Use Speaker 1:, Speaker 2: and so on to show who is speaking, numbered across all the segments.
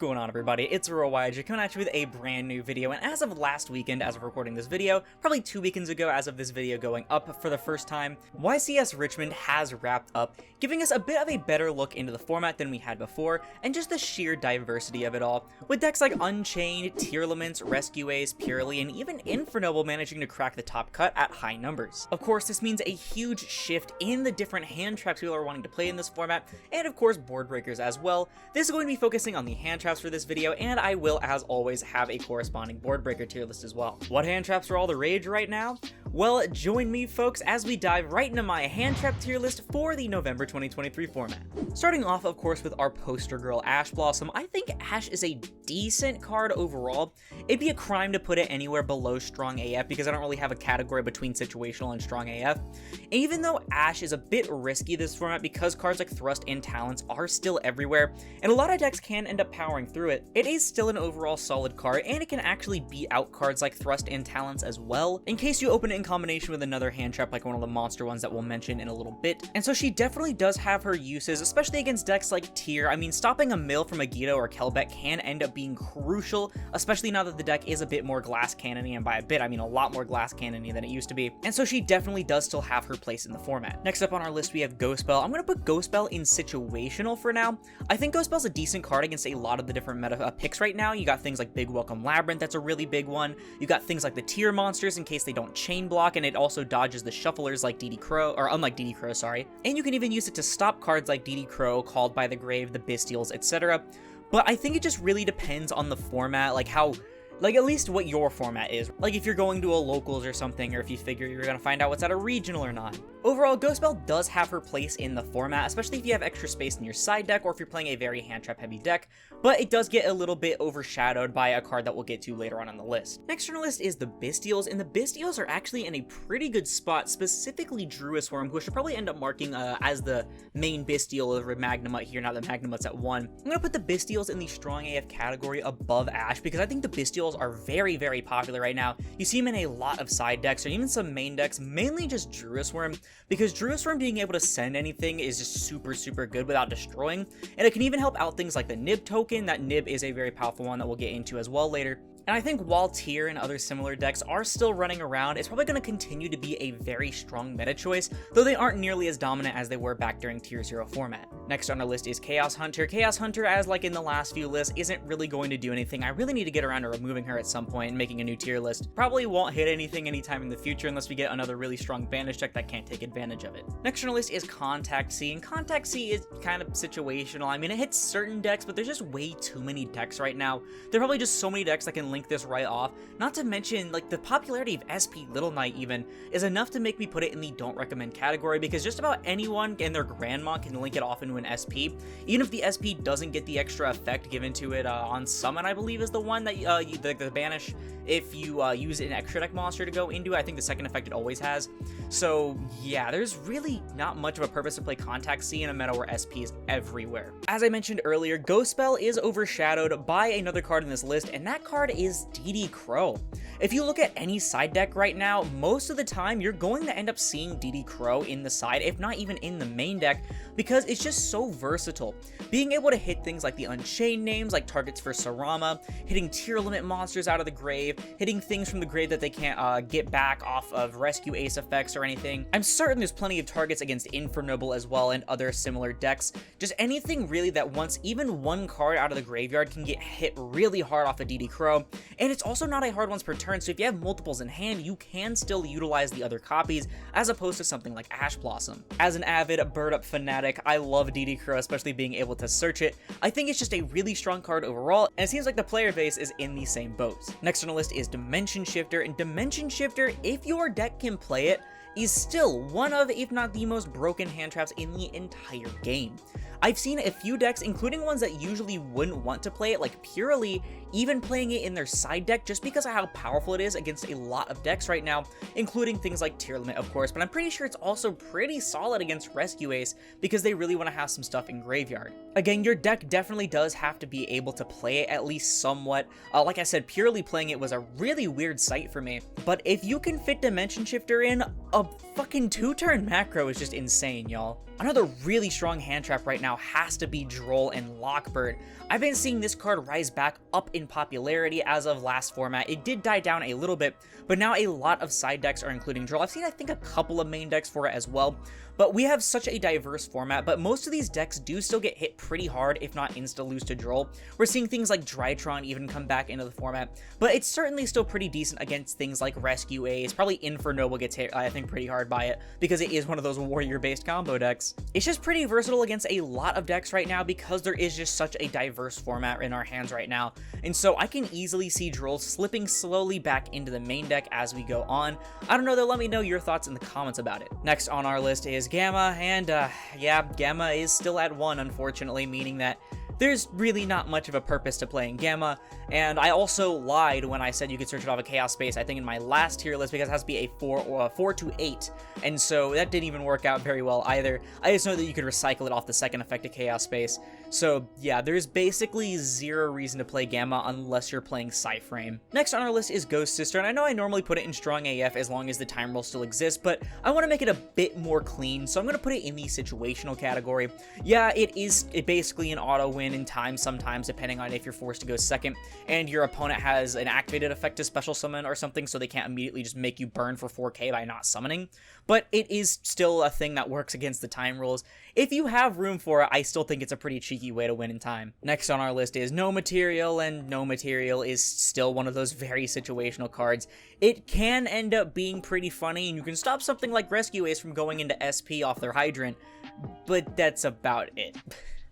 Speaker 1: going on, everybody? It's YCS coming at you with a brand new video, and as of last weekend, as of recording this video, probably 2 weekends ago as of this video going up for the first time, YCS Richmond has wrapped up, giving us a bit of a better look into the format than we had before, and just the sheer diversity of it all, with decks like Unchained, Tearlaments, Rescue Ace, Purely, and even Infernoble managing to crack the top cut at high numbers. Of course, this means a huge shift in the different hand traps people are wanting to play in this format, and of course board breakers as well. This is going to be focusing on the hand traps for this video, and I will, as always, have a corresponding board breaker tier list as well. What hand traps are all the rage right now? Well, join me, folks, as we dive right into my hand trap tier list for the November 2023 format. Starting off, of course, with our poster girl, Ash Blossom. I think Ash is a decent card overall. It'd be a crime to put it anywhere below Strong AF because I don't really have a category between Situational and Strong AF. And even though Ash is a bit risky this format because cards like Thrust and Talents are still everywhere, and a lot of decks can end up powering through it, it is still an overall solid card, and it can actually beat out cards like Thrust and Talents as well, in case you open it in combination with another hand trap like one of the monster ones that we'll mention in a little bit. And so she definitely does have her uses, especially against decks like Tyr. I mean, stopping a mill from a Gito or Kelbeck can end up being crucial, especially now that the deck is a bit more glass cannony, and by a bit I mean a lot more glass cannony than it used to be, and so she definitely does still have her place in the format. Next up on our list we have Ghost Belle. I'm going to put Ghost Belle in situational for now. I think Ghost Belle's a decent card against a lot of the different meta picks right now. You got things like Big Welcome Labyrinth, that's a really big one. You got things like the Tyr monsters in case they don't chain block, and it also dodges the shufflers like DD Crow, or unlike DD Crow, sorry. And you can even use it to stop cards like DD Crow, Called by the Grave, the Bystials, etc. But I think it just really depends on the format, like how, like at least what your format is. Like if you're going to a locals or something, or if you figure you're gonna find out what's at a regional or not. Overall, Ghost Belle does have her place in the format, especially if you have extra space in your side deck or if you're playing a very hand trap heavy deck, but it does get a little bit overshadowed by a card that we'll get to later on the list. Next on the list is the Bystials, and the Bystials are actually in a pretty good spot, specifically Druisworm, who should probably end up marking as the main Bystial over Magnamut here, now that Magnamut's at 1. I'm gonna put the Bystials in the Strong AF category above Ash because I think the Bystials are very, very popular right now. You see them in a lot of side decks or even some main decks, mainly just Druisworm, because Druisworm being able to send anything is just super, super good without destroying, and it can even help out things like the Nib token. That Nib is a very powerful one that we'll get into as well later. And I think while Tyr and other similar decks are still running around, it's probably going to continue to be a very strong meta choice, though they aren't nearly as dominant as they were back during Tier 0 format. Next on our list is Chaos Hunter. Chaos Hunter, as like in the last few lists, isn't really going to do anything. I really need to get around to removing her at some point and making a new tier list. Probably won't hit anything anytime in the future unless we get another really strong banish deck that can't take advantage of it. Next on our list is Contact C, and Contact C is kind of situational. I mean, it hits certain decks, but there's just way too many decks right now. There are probably just so many decks that can link this right off. Not to mention, like, the popularity of SP Little Knight even is enough to make me put it in the don't recommend category, because just about anyone and their grandma can link it off into an SP, even if the SP doesn't get the extra effect given to it on Summon, I believe is the one that the banish if you use an extra deck monster to go into. I think the second effect it always has. So yeah, there's really not much of a purpose to play Contact C in a meta where SP is everywhere. As I mentioned earlier, Ghost Belle is overshadowed by another card in this list, and that card is DD Crow. If you look at any side deck right now, most of the time you're going to end up seeing DD Crow in the side, if not even in the main deck, because it's just so versatile. Being able to hit things like the Unchained names, like targets for Sarama, hitting tier limit monsters out of the grave, hitting things from the grave that they can't get back off of Rescue Ace effects or anything. I'm certain there's plenty of targets against Infernoble as well and other similar decks. Just anything really that once even one card out of the graveyard can get hit really hard off of DD Crow. And it's also not a hard once per turn, so if you have multiples in hand, you can still utilize the other copies as opposed to something like Ash Blossom. As an avid bird up fanatic, I love DD Crow, especially being able to search it. I think it's just a really strong card overall, and it seems like the player base is in the same boat. Next on the list is Dimension Shifter, and Dimension Shifter, if your deck can play it, is still one of, if not the most broken hand traps in the entire game. I've seen a few decks, including ones that usually wouldn't want to play it, like Purely, even playing it in their side deck just because of how powerful it is against a lot of decks right now, including things like Tier Limit, of course, but I'm pretty sure it's also pretty solid against Rescue Ace because they really want to have some stuff in graveyard. Again, your deck definitely does have to be able to play it at least somewhat. Like I said, Purely playing it was a really weird sight for me, but if you can fit Dimension Shifter in, a fucking 2-turn macro is just insane, y'all. Another really strong hand trap right now has to be Droll and Lockbird. I've been seeing this card rise back up in popularity as of last format. It did die down a little bit, but now a lot of side decks are including Droll. I've seen, I think, a couple of main decks for it as well. But we have such a diverse format, but most of these decks do still get hit pretty hard, if not insta-lose to Droll. We're seeing things like Drytron even come back into the format, but it's certainly still pretty decent against things like Rescue Ace. Probably Infernoble gets hit, I think, pretty hard by it, because it is one of those warrior-based combo decks. It's just pretty versatile against a lot of decks right now, because there is just such a diverse format in our hands right now, and so I can easily see Droll slipping slowly back into the main deck as we go on. I don't know though, let me know your thoughts in the comments about it. Next on our list is Gamma, and yeah, Gamma is still at 1, unfortunately, meaning that there's really not much of a purpose to playing Gamma, and I also lied when I said you could search it off a Chaos Space, I think in my last tier list, because it has to be a 4 to 8, and so that didn't even work out very well either. I just know that you could recycle it off the second effect of Chaos Space, so yeah, there's basically zero reason to play Gamma unless you're playing Psyframe. Next on our list is Ghost Sister, and I know I normally put it in Strong AF as long as the time roll still exists, but I want to make it a bit more clean, so I'm going to put it in the situational category. Yeah, it basically an auto win in time sometimes, depending on if you're forced to go second, and your opponent has an activated effect to special summon or something, so they can't immediately just make you burn for 4k by not summoning, but it is still a thing that works against the time rules. If you have room for it, I still think it's a pretty cheeky way to win in time. Next on our list is No Material, and No Material is still one of those very situational cards. It can end up being pretty funny, and you can stop something like Rescue Ace from going into SP off their Hydrant, but that's about it.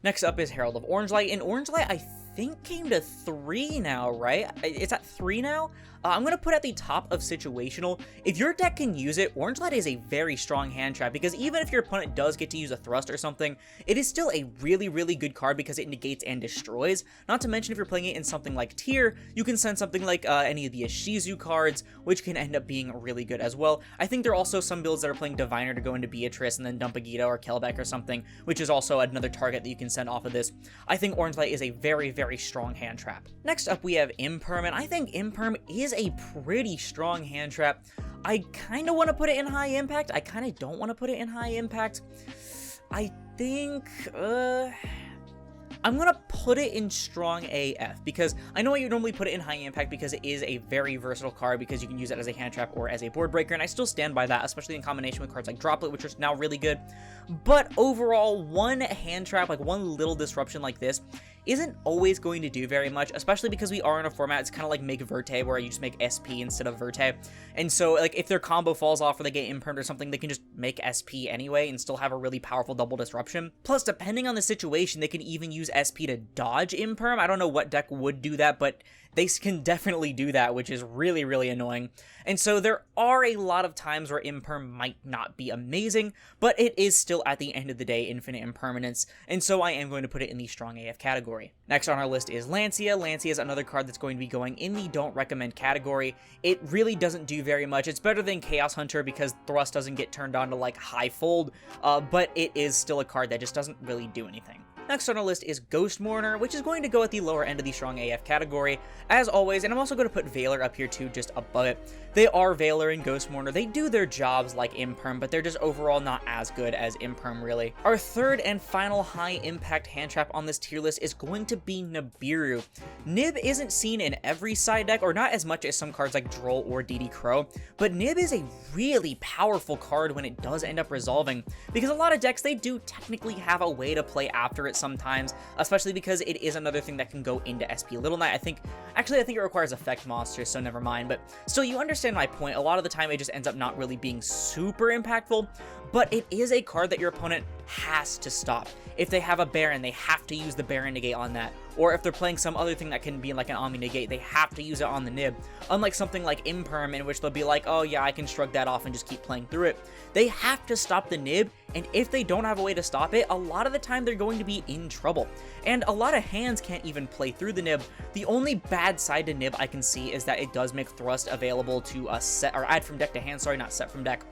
Speaker 1: Next up is Herald of Orange Light, and Orange Light, I think, came to 3 now, right? It's at 3 now? I'm going to put at the top of situational. If your deck can use it, Orange Light is a very strong hand trap, because even if your opponent does get to use a thrust or something, it is still a really, really good card because it negates and destroys. Not to mention, if you're playing it in something like tier, you can send something like any of the Ishizu cards, which can end up being really good as well. I think there are also some builds that are playing Diviner to go into Beatrice and then dump a Gita or Kelbeck or something, which is also another target that you can send off of this. I think Orange Light is a very, very strong hand trap. Next up, we have Imperm, and I think Imperm is a pretty strong hand trap. I kind of want to put it in high impact. I kind of don't want to put it in high impact. I think, I'm gonna put it in Strong AF, because I know you normally put it in high impact because it is a very versatile card, because you can use it as a hand trap or as a board breaker, and I still stand by that, especially in combination with cards like Droplet, which is now really good. But overall, one hand trap, like one little disruption like this, isn't always going to do very much, especially because we are in a format, it's kind of like Make Verte, where you just make SP instead of Verte. And so, like, if their combo falls off or they get impermed or something, they can just make SP anyway and still have a really powerful double disruption. Plus, depending on the situation, they can even use SP to dodge imperm. I don't know what deck would do that, but they can definitely do that, which is really, really annoying. And so there are a lot of times where imperm might not be amazing, but it is still, at the end of the day, infinite impermanence, and so I am going to put it in the Strong AF category. Next on our list is Lancia. Lancia is another card that's going to be going in the Don't Recommend category. It really doesn't do very much. It's better than Chaos Hunter because Thrust doesn't get turned on to, like, high fold, but it is still a card that just doesn't really do anything. Next on our list is Ghost Mourner, which is going to go at the lower end of the Strong AF category, as always, and I'm also going to put Veiler up here too, just above it. They are Veiler and Ghost Mourner. They do their jobs like Imperm, but they're just overall not as good as Imperm, really. Our third and final high-impact hand trap on this tier list is going to be Nibiru. Nib isn't seen in every side deck, or not as much as some cards like Droll or DD Crow, but Nib is a really powerful card when it does end up resolving, because a lot of decks, they do technically have a way to play after it sometimes, especially because it is another thing that can go into SP Little Knight. I think it requires effect monsters, so never mind, but still, you understand my point. A lot of the time, it just ends up not really being super impactful, but it is a card that your opponent has to stop. If they have a Baron, they have to use the Baron negate on that, or if they're playing some other thing that can be like an Omni negate, they have to use it on the Nib. Unlike something like Imperm, in which they'll be like, oh yeah, I can shrug that off and just keep playing through it. They have to stop the Nib, and if they don't have a way to stop it, a lot of the time they're going to be in trouble. And a lot of hands can't even play through the Nib. The only bad side to Nib I can see is that it does make Thrust available to set or add from deck to hand, sorry, not set from deck.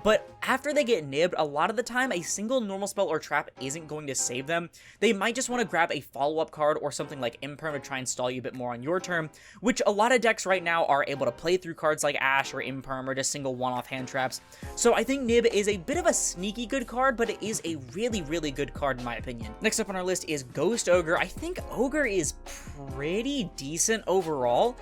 Speaker 1: But after they get get nibbed, a lot of the time a single normal spell or trap isn't going to save them. They might just want to grab a follow-up card or something like Imperm to try and stall you a bit more on your turn, which a lot of decks right now are able to play through cards like Ash or Imperm or just single one-off hand traps. So I think Nib is a bit of a sneaky good card, but it is a really, really good card in my opinion. Next up on our list is Ghost Ogre. I think Ogre is pretty decent overall.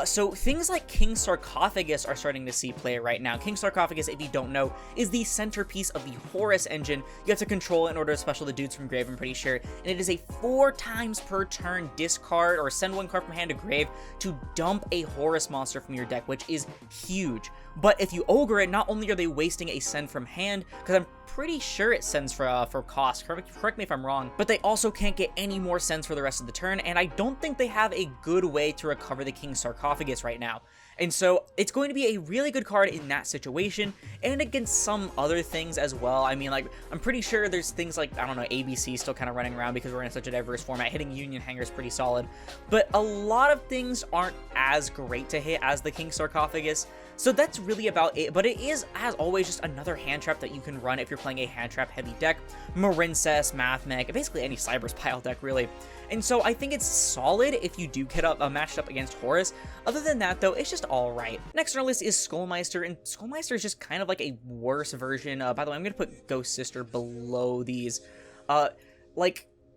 Speaker 1: So things like King Sarcophagus are starting to see play right now. King Sarcophagus, if you don't know, is the centerpiece of the Horus engine. You have to control it in order to special the dudes from grave, I'm pretty sure. And it is a 4 times per turn discard or send 1 card from hand to grave to dump a Horus monster from your deck, which is huge. But if you Ogre it, not only are they wasting a send from hand, because I'm pretty sure it sends for cost, correct me if I'm wrong, but they also can't get any more sends for the rest of the turn, and I don't think they have a good way to recover the King Sarcophagus right now. And so it's going to be a really good card in that situation, and against some other things as well. I mean, like, I'm pretty sure there's things like, I don't know, ABC still kind of running around because we're in such a diverse format. Hitting Union Hanger is pretty solid, but a lot of things aren't as great to hit as the King Sarcophagus. So that's really about it, but it is, as always, just another hand trap that you can run if you're playing a hand trap heavy deck. Marincess, Mathmech, basically any Cyber's pile deck, really. And so I think it's solid if you do get matched up against Horus. Other than that, though, it's just alright. Next on our list is Skullmeister, and Skullmeister is just kind of like a worse version. By the way, I'm going to put Ghost Sister below these.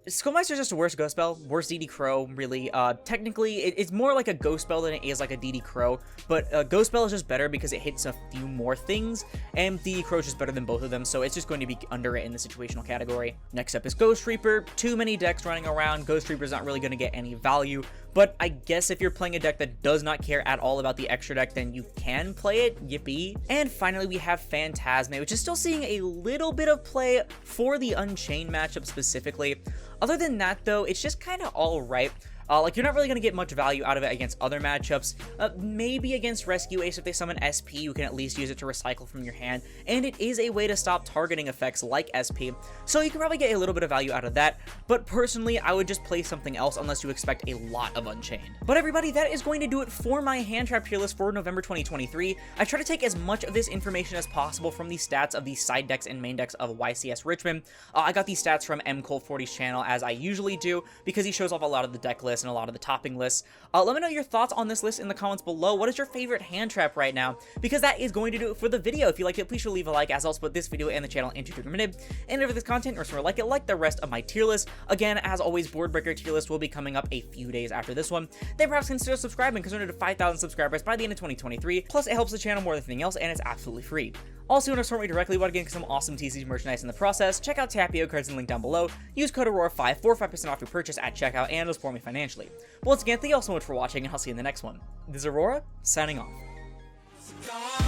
Speaker 1: Skullmeister is just a worse ghost spell, worse DD Crow, really. Technically, it's more like a ghost spell than it is like a DD Crow, but ghost spell is just better because it hits a few more things, and DD Crow is just better than both of them, so it's just going to be under it in the situational category. Next up is Ghost Reaper. Too many decks running around. Ghost Reaper is not really going to get any value, but I guess if you're playing a deck that does not care at all about the extra deck, then you can play it, yippee. And finally, we have Phantasme, which is still seeing a little bit of play for the Unchained matchup specifically. Other than that, though, it's just kind of alright. Like, you're not really going to get much value out of it against other matchups. Maybe against Rescue Ace, if they summon SP, you can at least use it to recycle from your hand, and it is a way to stop targeting effects like SP, so you can probably get a little bit of value out of that, but personally, I would just play something else unless you expect a lot of Unchained. But everybody, that is going to do it for my hand trap tier list for November 2023. I try to take as much of this information as possible from the stats of the side decks and main decks of YCS Richmond. I got these stats from MCole40's channel, as I usually do, because he shows off a lot of the deck lists and a lot of the topping lists. Let me know your thoughts on this list in the comments below. What is your favorite hand trap right now? Because that is going to do it for the video. If you liked it, please sure to leave a like, as I'll split this video and the channel into 2 minutes. And if this content or like it, like the rest of my tier list. Again, as always, Board Breaker tier list will be coming up a few days after this one. Then perhaps consider subscribing, because we're under 5,000 subscribers by the end of 2023. Plus, it helps the channel more than anything else, and it's absolutely free. Also, you want to support me directly by getting some awesome TCG merchandise in the process, check out Tapio cards in the link down below. Use code Aurora5 for 5% off your purchase at checkout, and it'll support me financially. But once again, thank you all so much for watching, and I'll see you in the next one. This is Aurora, signing off.